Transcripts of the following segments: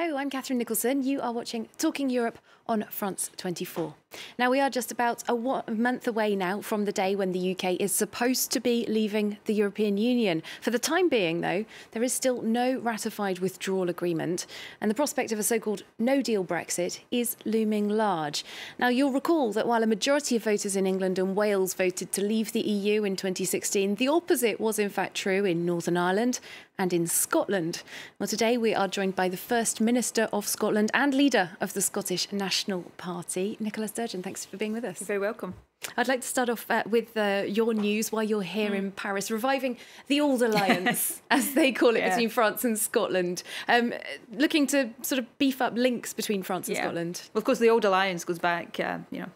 Hello, I'm Catherine Nicholson. You are watching Talking Europe on France 24. Now, we are just about a month away now from the day when the UK is supposed to be leaving the European Union. For the time being, though, there is still no ratified withdrawal agreement, and the prospect of a so-called no-deal Brexit is looming large. Now, you'll recall that while a majority of voters in England and Wales voted to leave the EU in 2016, the opposite was in fact true in Northern Ireland and in Scotland. Well, today we are joined by the First Minister of Scotland and leader of the Scottish National Party, Nicola Sturgeon. Thanks for being with us. You're very welcome. I'd like to start off with your news while you're here in Paris, reviving the old alliance, as they call it, between France and Scotland, looking to sort of beef up links between France and Scotland. Well, of course, the old alliance goes back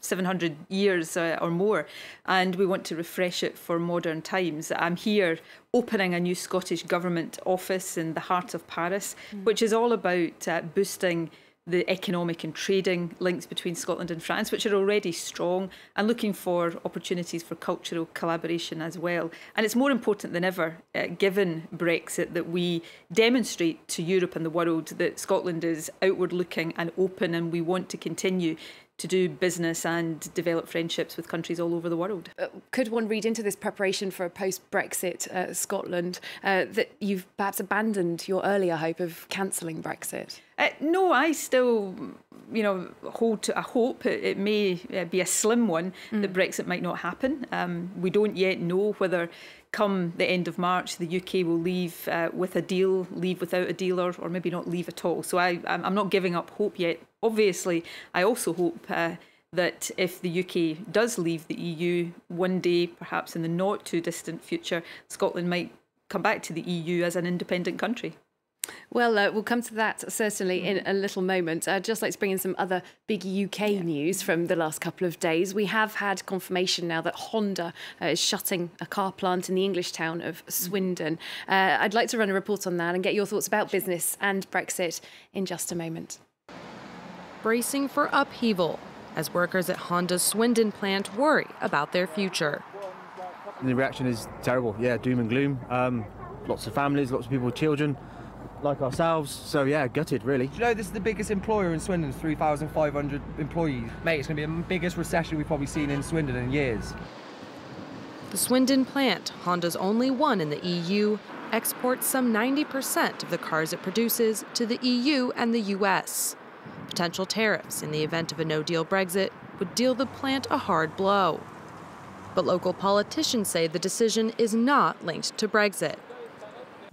700 years or more, and we want to refresh it for modern times. I'm here opening a new Scottish Government office in the heart of Paris, which is all about boosting the economic and trading links between Scotland and France, which are already strong, and looking for opportunities for cultural collaboration as well. And it's more important than ever, given Brexit, that we demonstrate to Europe and the world that Scotland is outward looking and open, and we want to continue to do business and develop friendships with countries all over the world. Could one read into this preparation for a post-Brexit Scotland that you've perhaps abandoned your earlier hope of cancelling Brexit? No, I still, hold to a hope. It may be a slim one that Brexit might not happen. We don't yet know whether come the end of March the UK will leave with a deal, leave without a deal, or maybe not leave at all. So I'm not giving up hope yet. Obviously, I also hope that if the UK does leave the EU one day, perhaps in the not too distant future, Scotland might come back to the EU as an independent country. Well, we'll come to that certainly in a little moment. I'd just like to bring in some other big UK news from the last couple of days. We have had confirmation now that Honda is shutting a car plant in the English town of Swindon. I'd like to run a report on that and get your thoughts about business and Brexit in just a moment. Bracing for upheaval as workers at Honda's Swindon plant worry about their future. The reaction is terrible, doom and gloom. Lots of families, lots of people with children, like ourselves, so gutted really. Do you know this is the biggest employer in Swindon, 3,500 employees? Mate, it's going to be the biggest recession we've probably seen in Swindon in years. The Swindon plant, Honda's only one in the EU, exports some 90% of the cars it produces to the EU and the US. Potential tariffs in the event of a no-deal Brexit would deal the plant a hard blow. But local politicians say the decision is not linked to Brexit.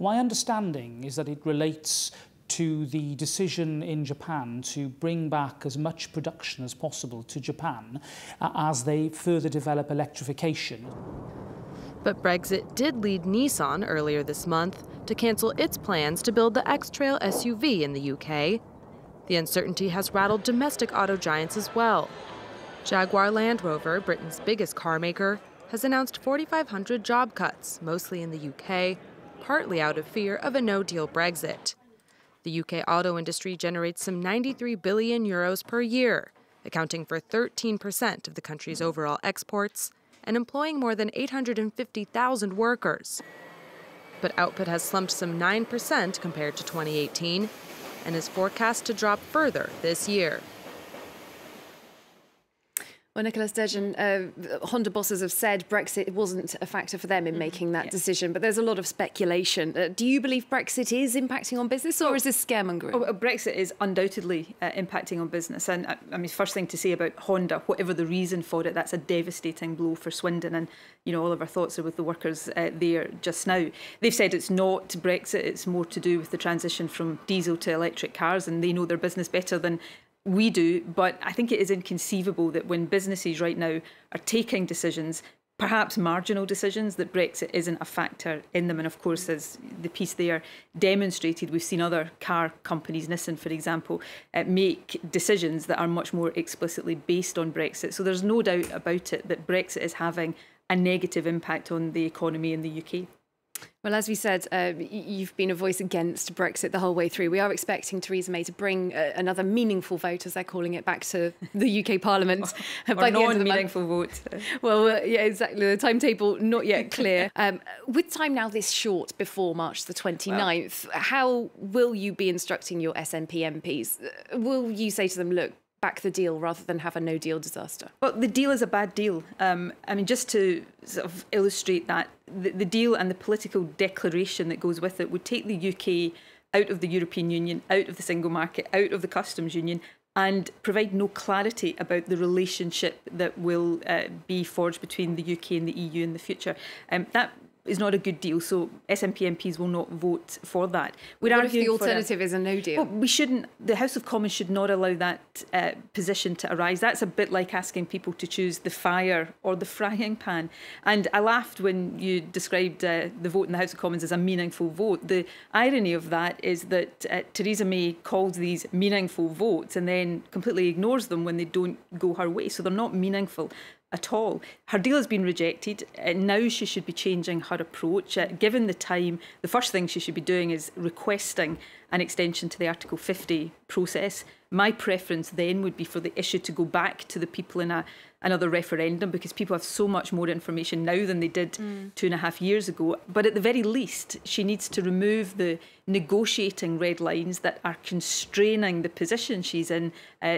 My understanding is that it relates to the decision in Japan to bring back as much production as possible to Japan as they further develop electrification. But Brexit did lead Nissan earlier this month to cancel its plans to build the X-Trail SUV in the UK. The uncertainty has rattled domestic auto giants as well. Jaguar Land Rover, Britain's biggest car maker, has announced 4,500 job cuts, mostly in the UK, partly out of fear of a no-deal Brexit. The UK auto industry generates some €93 billion per year, accounting for 13% of the country's overall exports and employing more than 850,000 workers. But output has slumped some 9% compared to 2018 and is forecast to drop further this year. Well, Nicola Sturgeon, Honda bosses have said Brexit wasn't a factor for them in making that decision, but there's a lot of speculation. Do you believe Brexit is impacting on business, or is this scaremongering? Brexit is undoubtedly impacting on business. And I mean, first thing to say about Honda, whatever the reason for it, that's a devastating blow for Swindon. And, all of our thoughts are with the workers there just now. They've said it's not Brexit, it's more to do with the transition from diesel to electric cars, and they know their business better than we do. But I think it is inconceivable that when businesses right now are taking decisions, perhaps marginal decisions, that Brexit isn't a factor in them. And of course, as the piece there demonstrated, we've seen other car companies, Nissan for example, make decisions that are much more explicitly based on Brexit. So there's no doubt about it that Brexit is having a negative impact on the economy in the UK. Well, as we said, you've been a voice against Brexit the whole way through. We are expecting Theresa May to bring another meaningful vote, as they're calling it, back to the UK Parliament by the end of the non-meaningful vote. Well, yeah, exactly. The timetable not yet clear. With time now this short before March the 29th, how will you be instructing your SNP MPs? Will you say to them, look, back the deal rather than have a no-deal disaster? Well, the deal is a bad deal. I mean, just to sort of illustrate that, the deal and the political declaration that goes with it would take the UK out of the European Union, out of the single market, out of the customs union, and provide no clarity about the relationship that will be forged between the UK and the EU in the future. That is not a good deal, so SNP MPs will not vote for that. What if the alternative is a no deal? Well, we shouldn't. The House of Commons should not allow that position to arise. That's a bit like asking people to choose the fire or the frying pan. And I laughed when you described the vote in the House of Commons as a meaningful vote. The irony of that is that Theresa May calls these meaningful votes and then completely ignores them when they don't go her way. So they're not meaningful at all. Her deal has been rejected. Now she should be changing her approach. Given the time, the first thing she should be doing is requesting an extension to the Article 50 process. My preference then would be for the issue to go back to the people in another referendum, because people have so much more information now than they did 2.5 years ago. But at the very least, she needs to remove the negotiating red lines that are constraining the position she's in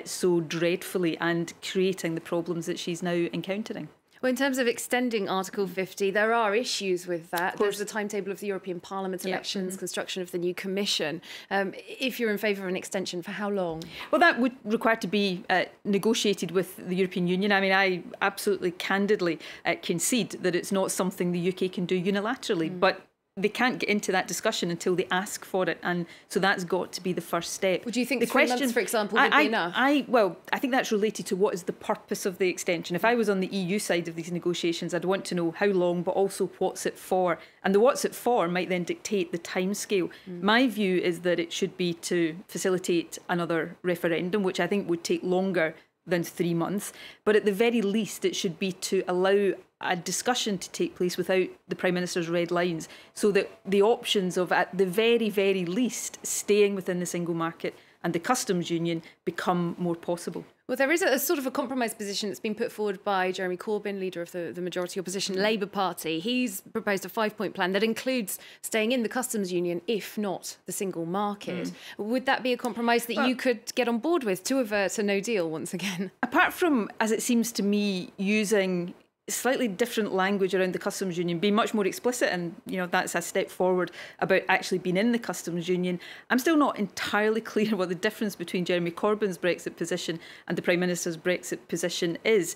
so dreadfully and creating the problems that she's now encountering. Well, in terms of extending Article 50, there are issues with that. There's the timetable of the European Parliament elections, construction of the new Commission. If you're in favour of an extension, for how long? Well, that would require to be negotiated with the European Union. I mean, I absolutely candidly concede that it's not something the UK can do unilaterally, but they can't get into that discussion until they ask for it, and so that's got to be the first step. Would you think the 3 months, for example, would be enough? Well, I think that's related to what is the purpose of the extension. If I was on the EU side of these negotiations, I'd want to know how long, but also what's it for. And the what's it for might then dictate the timescale. My view is that it should be to facilitate another referendum, which I think would take longer than 3 months. But at the very least, it should be to allow a discussion to take place without the Prime Minister's red lines, so that the options of, at the very, very least, staying within the single market and the customs union become more possible. Well, there is a sort of a compromise position that's been put forward by Jeremy Corbyn, leader of the majority opposition Labour Party. He's proposed a 5-point plan that includes staying in the customs union, if not the single market. Would that be a compromise that you could get on board with to avert a no deal once again? Apart from, as it seems to me, using slightly different language around the customs union, being much more explicit, and that's a step forward about actually being in the customs union. I'm still not entirely clear what the difference between Jeremy Corbyn's Brexit position and the Prime Minister's Brexit position is.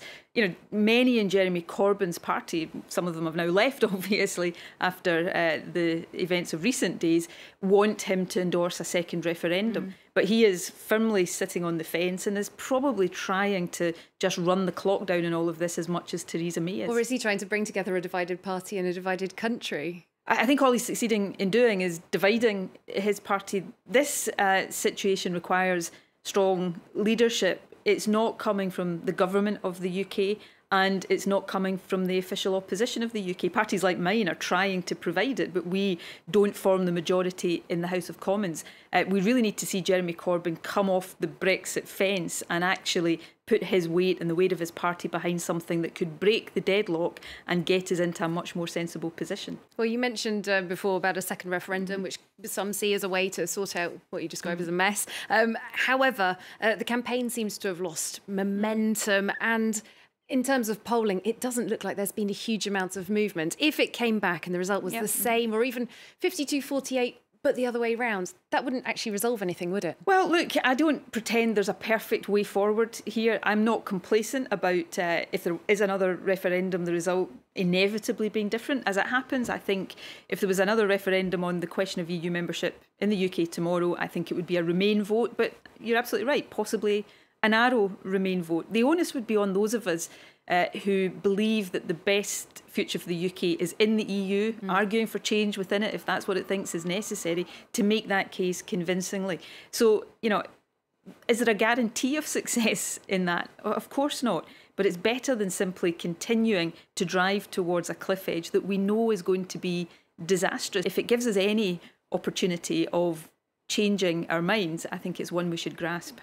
Many in Jeremy Corbyn's party, some of them have now left, obviously, after the events of recent days, want him to endorse a second referendum. But he is firmly sitting on the fence and is probably trying to just run the clock down in all of this as much as Theresa May is. Or is he trying to bring together a divided party and a divided country? I think all he's succeeding in doing is dividing his party. This situation requires strong leadership. It's not coming from the government of the UK, and it's not coming from the official opposition of the UK. Parties like mine are trying to provide it, but we don't form the majority in the House of Commons. We really need to see Jeremy Corbyn come off the Brexit fence and actually put his weight and the weight of his party behind something that could break the deadlock and get us into a much more sensible position. Well, you mentioned before about a second referendum, which some see as a way to sort out what you describe as a mess. However, the campaign seems to have lost momentum, and in terms of polling, it doesn't look like there's been a huge amount of movement. If it came back and the result was the same, or even 52-48, but the other way round, that wouldn't actually resolve anything, would it? Well, look, I don't pretend there's a perfect way forward here. I'm not complacent about if there is another referendum, the result inevitably being different. As it happens, I think if there was another referendum on the question of EU membership in the UK tomorrow, I think it would be a Remain vote. But you're absolutely right, possibly a narrow Remain vote. The onus would be on those of us who believe that the best future for the UK is in the EU, arguing for change within it if that's what it thinks is necessary, to make that case convincingly. So, is there a guarantee of success in that? Of course not. But it's better than simply continuing to drive towards a cliff edge that we know is going to be disastrous. If it gives us any opportunity of changing our minds, I think it's one we should grasp.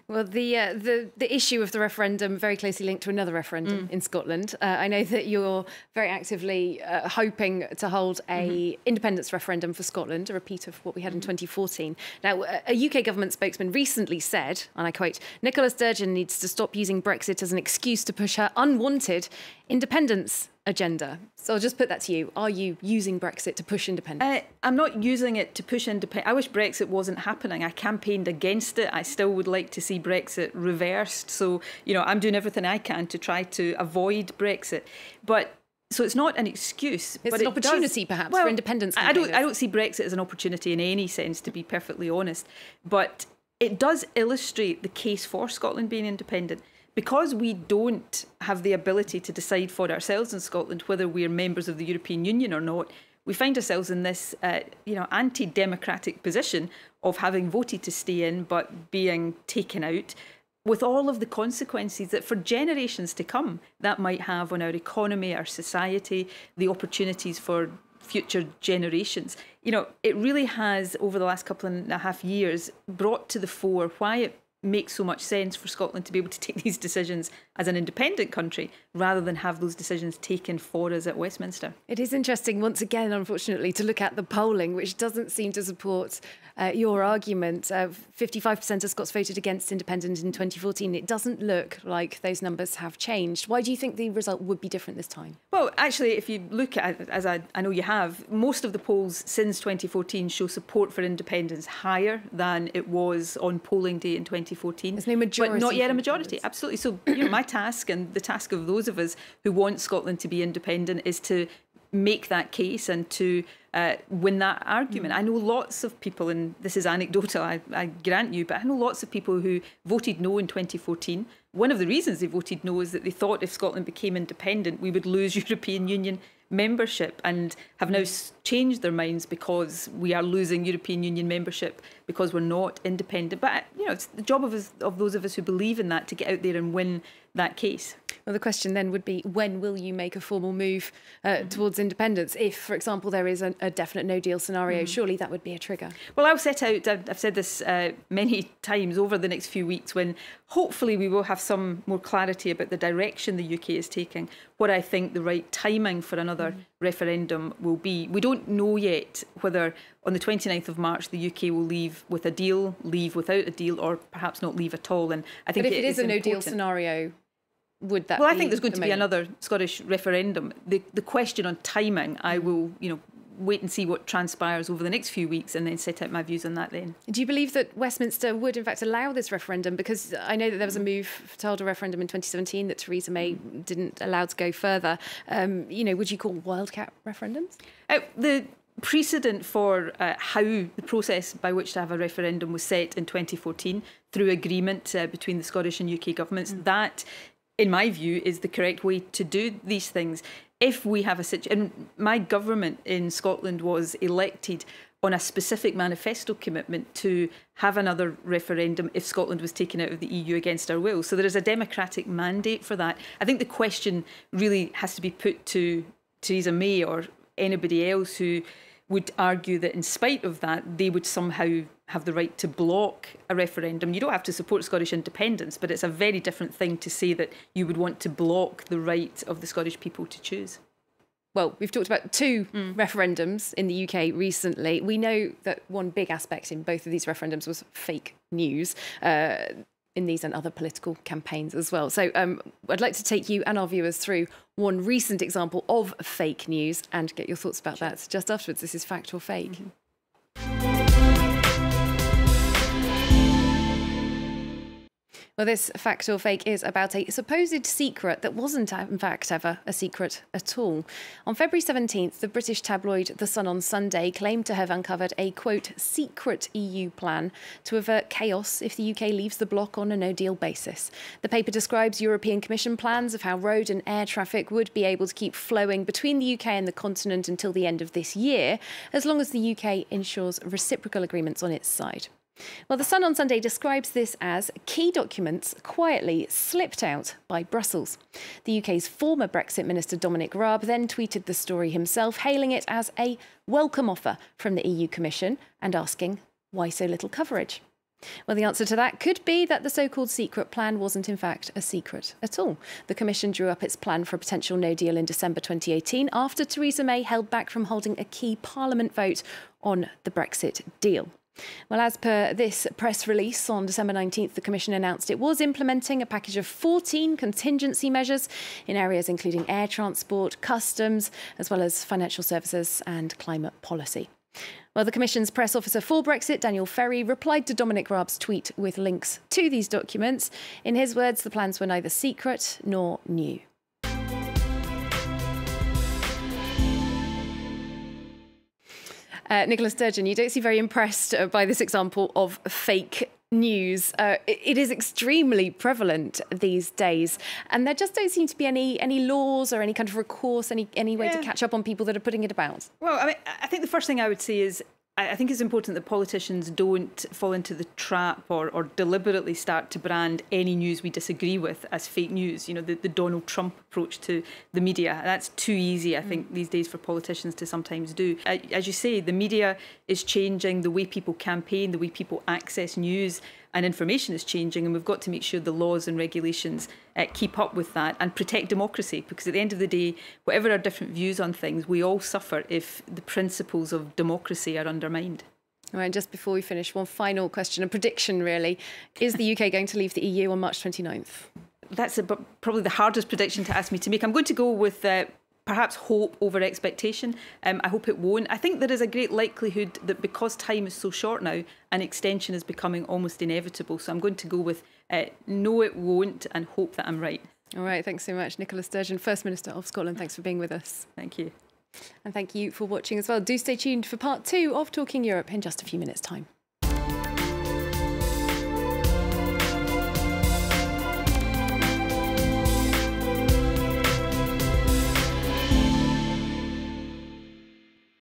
Well, the issue of the referendum very closely linked to another referendum in Scotland. I know that you're very actively hoping to hold a independence referendum for Scotland, a repeat of what we had in 2014. Now, a UK government spokesman recently said, and I quote, "Nicola Sturgeon needs to stop using Brexit as an excuse to push her unwanted independence agenda." So I'll just put that to you. Are you using Brexit to push independence? I'm not using it to push independence. I wish Brexit wasn't happening. I campaigned against it. I still would like to see Brexit reversed. So, I'm doing everything I can to try to avoid Brexit. But so it's not an excuse. It's but an opportunity, perhaps, for independence. I don't see Brexit as an opportunity in any sense, to be perfectly honest. But it does illustrate the case for Scotland being independent. Because we don't have the ability to decide for ourselves in Scotland whether we're members of the European Union or not, we find ourselves in this, anti-democratic position of having voted to stay in but being taken out, with all of the consequences that for generations to come that might have on our economy, our society, the opportunities for future generations. It really has, over the last couple and a half years, brought to the fore why it makes so much sense for Scotland to be able to take these decisions as an independent country rather than have those decisions taken for us at Westminster. It is interesting, once again, unfortunately, to look at the polling, which doesn't seem to support your argument. 55% of Scots voted against independence in 2014. It doesn't look like those numbers have changed. Why do you think the result would be different this time? Well, actually, if you look at it, as I know you have, most of the polls since 2014 show support for independence higher than it was on polling day in 2014. There's no majority. But not yet a majority, absolutely. So my task and the task of those of us who want Scotland to be independent is to make that case and to win that argument. I know lots of people, and this is anecdotal, I grant you, but I know lots of people who voted no in 2014. One of the reasons they voted no is that they thought if Scotland became independent, we would lose European Union membership, and have now changed their minds because we are losing European Union membership because we're not independent. But it's the job of those of us who believe in that to get out there and win that case. Well, the question then would be, when will you make a formal move towards independence? If, for example, there is a definite no-deal scenario, surely that would be a trigger. Well, I'll set out, I've said this many times over the next few weeks, when hopefully we will have some more clarity about the direction the UK is taking, what I think the right timing for another referendum will be. We don't know yet whether on the 29th of March the UK will leave with a deal, leave without a deal, or perhaps not leave at all. And I think but if it is a no-deal scenario, would that? Well, I think there's going to be another Scottish referendum. The question on timing, I will, wait and see what transpires over the next few weeks and then set out my views on that then. Do you believe that Westminster would in fact allow this referendum? Because I know that there was a move to hold a referendum in 2017 that Theresa May didn't allow to go further. Would you call wildcat referendums? The precedent for how the process by which to have a referendum was set in 2014 through agreement between the Scottish and UK governments, that, in my view, is the correct way to do these things. If we have a situation, and my government in Scotland was elected on a specific manifesto commitment to have another referendum if Scotland was taken out of the EU against our will. So there is a democratic mandate for that. I think the question really has to be put to Theresa May or anybody else who would argue that in spite of that, they would somehow have the right to block a referendum. You don't have to support Scottish independence, but it's a very different thing to say that you would want to block the right of the Scottish people to choose. Well, we've talked about two referendums in the UK recently. We know that one big aspect in both of these referendums was fake news. In these and other political campaigns as well. So I'd like to take you and our viewers through one recent example of fake news and get your thoughts about that just afterwards. This is Fact or Fake. Well, this Fact or Fake is about a supposed secret that wasn't, in fact, ever a secret at all. On February 17th, the British tabloid The Sun on Sunday claimed to have uncovered a, quote, secret EU plan to avert chaos if the UK leaves the bloc on a no-deal basis. The paper describes European Commission plans of how road and air traffic would be able to keep flowing between the UK and the continent until the end of this year, as long as the UK ensures reciprocal agreements on its side. Well, The Sun on Sunday describes this as key documents quietly slipped out by Brussels. The UK's former Brexit Minister Dominic Raab then tweeted the story himself, hailing it as a welcome offer from the EU Commission and asking, why so little coverage? Well, the answer to that could be that the so-called secret plan wasn't in fact a secret at all. The Commission drew up its plan for a potential no deal in December 2018 after Theresa May held back from holding a key Parliament vote on the Brexit deal. Well, as per this press release on December 19th, the Commission announced it was implementing a package of 14 contingency measures in areas including air transport, customs, as well as financial services and climate policy. Well, the Commission's press officer for Brexit, Daniel Ferry, replied to Dominic Raab's tweet with links to these documents. In his words, the plans were neither secret nor new. Nicola Sturgeon, you don't seem very impressed by this example of fake news. It is extremely prevalent these days, and there just don't seem to be any laws or any kind of recourse, any way to catch up on people that are putting it about. Well, I mean, I think the first thing I would say is I think it's important that politicians don't fall into the trap or deliberately start to brand any news we disagree with as fake news. You know, the Donald Trump approach to the media. That's too easy, I think, these days for politicians to sometimes do. As you say, the media is changing, the way people campaign, the way people access news and information is changing, and we've got to make sure the laws and regulations keep up with that and protect democracy, because at the end of the day, whatever our different views on things, we all suffer if the principles of democracy are undermined. All right, just before we finish, one final question, a prediction really. Is the UK going to leave the EU on March 29th? That's probably the hardest prediction to ask me to make. I'm going to go with perhaps hope over expectation. I hope it won't. I think there is a great likelihood that because time is so short now, an extension is becoming almost inevitable. So I'm going to go with no, it won't, and hope that I'm right. All right, thanks so much. Nicola Sturgeon, First Minister of Scotland, thanks for being with us. Thank you. And thank you for watching as well. Do stay tuned for part 2 of Talking Europe in just a few minutes' time.